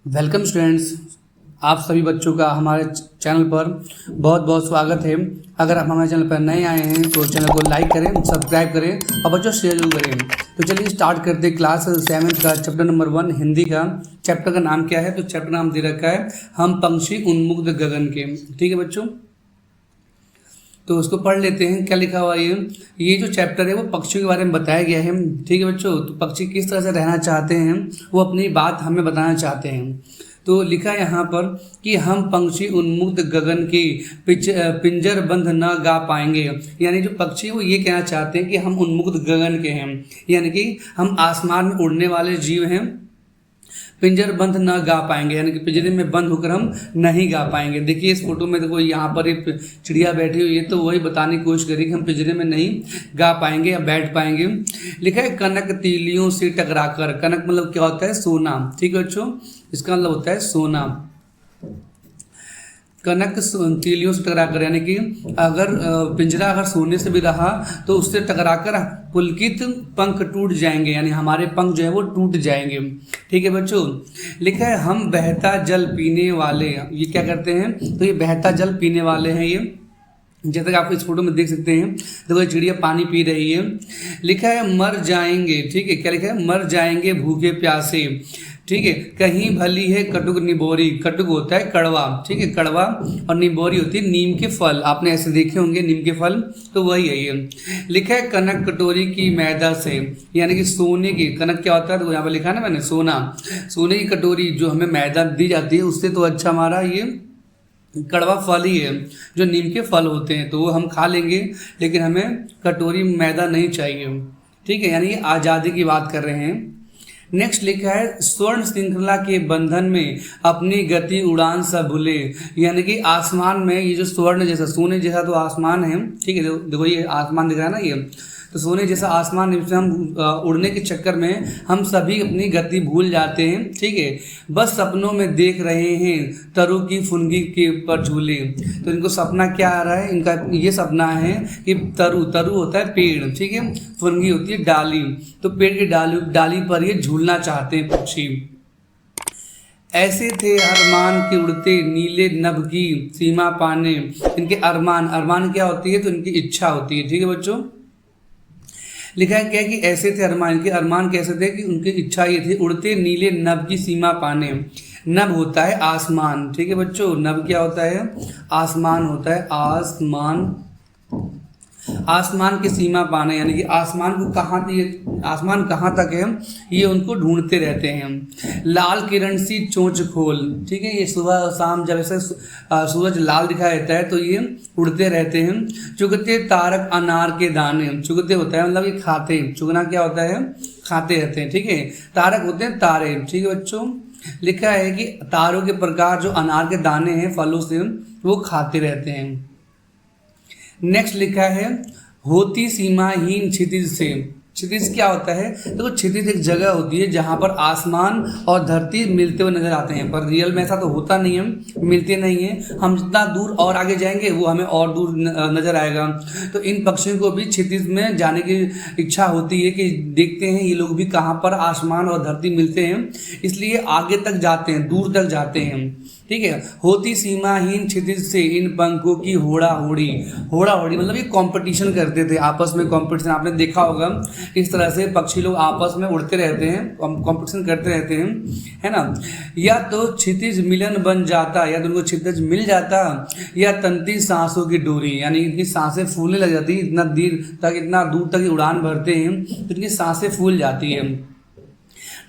Welcome students. आप सभी बच्चों का हमारे चैनल पर बहुत बहुत स्वागत है। अगर आप हमारे चैनल पर नए आए हैं तो चैनल को लाइक करें, सब्सक्राइब करें और बच्चों शेयर जरूर करें। तो चलिए स्टार्ट करते हैं क्लास 7 का चैप्टर नंबर 1 हिंदी का। चैप्टर का नाम क्या है? तो चैप्टर नाम दे रखा है हम पंछी उन्मुक्त गगन के। ठीक है बच्चों, तो उसको पढ़ लेते हैं। क्या लिखा हुआ है? ये जो चैप्टर है वो पक्षियों के बारे में बताया गया है। ठीक है बच्चों, तो पक्षी किस तरह से रहना चाहते हैं, वो अपनी बात हमें बताना चाहते हैं। तो लिखा है यहाँ पर कि हम पंछी उन्मुक्त गगन की पिंजर बंद न गा पाएंगे। यानी जो पक्षी वो ये कहना चाहते हैं कि हम उन्मुक्त गगन के हैं, यानी कि हम आसमान में उड़ने वाले जीव हैं, पिंजर बंद न गा पाएंगे, यानी कि पिंजरे में बंद होकर हम नहीं गा पाएंगे। देखिए इस फोटो में देखो, यहाँ पर एक चिड़िया बैठी हुई है, तो वही बताने की कोशिश करेगी कि हम पिंजरे में नहीं गा पाएंगे या बैठ पाएंगे। लिखा है कनक तीलियों से टकराकर। कनक मतलब क्या होता है? सोना। ठीक है बच्चों, इसका मतलब होता है सोना। कनक तीलियों से टकराकर, यानी कि अगर पिंजरा अगर सोने से भी रहा तो उससे टकराकर पुलकित पंख टूट जाएंगे, यानी हमारे पंख जो है वो टूट जाएंगे। ठीक है बच्चों, लिखा है हम बहता जल पीने वाले। ये क्या करते हैं? तो ये बहता जल पीने वाले हैं। ये जैसे कि आप इस फोटो में देख सकते हैं, देखो ये चिड़िया पानी पी रही है। लिखा है मर जाएंगे। ठीक है, क्या लिखा है? मर जाएंगे भूखे प्यासे। ठीक है, कहीं भली है कटुक निबोरी। कटुक होता है कड़वा, ठीक है, कड़वा, और निबोरी होती है नीम के फल। आपने ऐसे देखे होंगे नीम के फल, तो वही है ये। लिखा है कनक कटोरी की मैदा से, यानी कि सोने की। कनक क्या होता है? तो यहाँ पर लिखा है ना मैंने, सोना। सोने की कटोरी जो हमें मैदा दी जाती है उससे तो अच्छा हमारा ये कड़वा फल ही है, जो नीम के फल होते हैं, तो वो हम खा लेंगे, लेकिन हमें कटोरी मैदा नहीं चाहिए। ठीक है, यानी ये आज़ादी की बात कर रहे हैं। नेक्स्ट लिखा है स्वर्ण श्रृंखला के बंधन में अपनी गति उड़ान सा भूले। यानी कि आसमान में ये जो स्वर्ण जैसा, सोने जैसा तो आसमान है। ठीक है, देखो ये आसमान दिख रहा है ना, ये तो सोने जैसा आसमान, जिसमें हम उड़ने के चक्कर में हम सभी अपनी गति भूल जाते हैं। ठीक है, बस सपनों में देख रहे हैं तरु की फुनगी के पर झूले। तो इनको सपना क्या आ रहा है? इनका ये सपना है कि तरु, तरु होता है पेड़, ठीक है, फुनगी होती है डाली, तो पेड़ की डाली पर ये झूलना चाहते हैं पक्षी। ऐसे थे अरमान के उड़ते नीले नभ की सीमा पाने। इनके अरमान, अरमान क्या होती है? तो इनकी इच्छा होती है। ठीक है बच्चों, लिखा है क्या कि ऐसे थे अरमान के। अरमान कैसे थे? कि उनकी इच्छा ये थी उड़ते नीले नभ की सीमा पाने। नभ होता है आसमान। ठीक है बच्चों, नभ क्या होता है? आसमान होता है, आसमान। आसमान की सीमा पाने, यानी कि आसमान को आसमान कहाँ तक है ये उनको ढूंढते रहते हैं। लाल किरण सी चोंच खोल। ठीक है, ये सुबह शाम जब ऐसे सूरज लाल दिखाई देता है तो ये उड़ते रहते हैं। चुगते तारक अनार के दाने। चुगते होता है मतलब ये खाते, चुगना क्या होता है? खाते रहते हैं। ठीक है, तारक होते हैं तारे। ठीक है बच्चों, लिखा है कि तारों के प्रकार जो अनार के दाने हैं फलों से, वो खाते रहते हैं। नेक्स्ट लिखा है होती सीमाहीन क्षितिज से। क्षितिज क्या होता है? तो क्षितिज एक जगह होती है जहां पर आसमान और धरती मिलते हुए नजर आते हैं, पर रियल में ऐसा तो होता नहीं है, मिलते नहीं है। हम जितना दूर और आगे जाएंगे वो हमें और दूर नजर आएगा। तो इन पक्षियों को भी क्षितिज में जाने की इच्छा होती है कि देखते हैं ये लोग भी कहाँ पर आसमान और धरती मिलते हैं, इसलिए आगे तक जाते हैं, दूर तक जाते हैं। ठीक है, होती सीमाहीन क्षितिज से इन पंखों की होड़ा होड़ी। होड़ा होड़ी मतलब ये कंपटीशन करते थे आपस में, कंपटीशन आपने देखा होगा। इस तरह से पक्षी लोग आपस में उड़ते रहते हैं, कंपटीशन करते रहते हैं, है ना। या तो क्षितिज मिलन बन जाता, या तो उनको क्षितिज मिल जाता, या तंती सांसों की डोरी, यानी इनकी सांसें फूलने लग जाती, इतना दूर तक उड़ान भरते हैं तो इनकी सांसें फूल जाती है।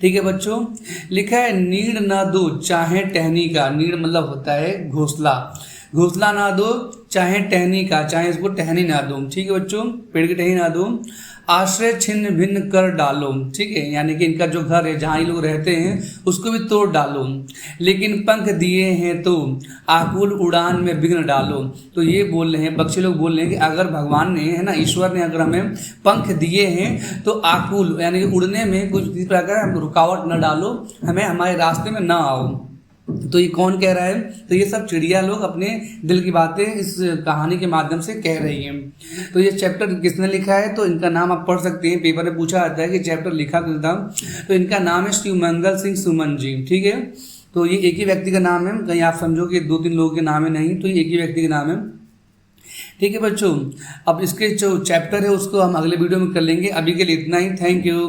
ठीक है बच्चों, लिखा है नीड़ ना दो चाहे टहनी का। नीड़ मतलब होता है घोंसला। घोंसला ना दो चाहे टहनी का, चाहे इसको टहनी ना दो। ठीक है बच्चों, पेड़ की टहनी ना दो। आश्रय छिन्न भिन्न कर डालो। ठीक है, यानी कि इनका जो घर है जहाँ ये लोग रहते हैं उसको भी तोड़ डालो। लेकिन पंख दिए हैं तो आकुल उड़ान में विघ्न डालो। तो ये बोल रहे हैं, पक्षी लोग बोल रहे हैं कि अगर भगवान ने, है ना, ईश्वर ने अगर हमें पंख दिए हैं तो आकुल यानी कि उड़ने में कुछ इस प्रकार रुकावट न डालो, हमें हमारे रास्ते में ना आओ। तो ये कौन कह रहा है? तो ये सब चिड़िया लोग अपने दिल की बातें इस कहानी के माध्यम से कह रही हैं। तो ये चैप्टर किसने लिखा है? तो इनका नाम आप पढ़ सकते हैं, पेपर में पूछा जाता है कि चैप्टर लिखा किसने था। तो इनका नाम है शिवमंगल सिंह सुमन जी। ठीक है, तो ये एक ही व्यक्ति का नाम है, कहीं आप समझो कि 2-3 लोगों के नाम है, नहीं, तो ये एक ही व्यक्ति का नाम है। ठीक है बच्चों, अब इसके जो चैप्टर है उसको हम अगले वीडियो में कर लेंगे। अभी के लिए इतना ही। Thank you.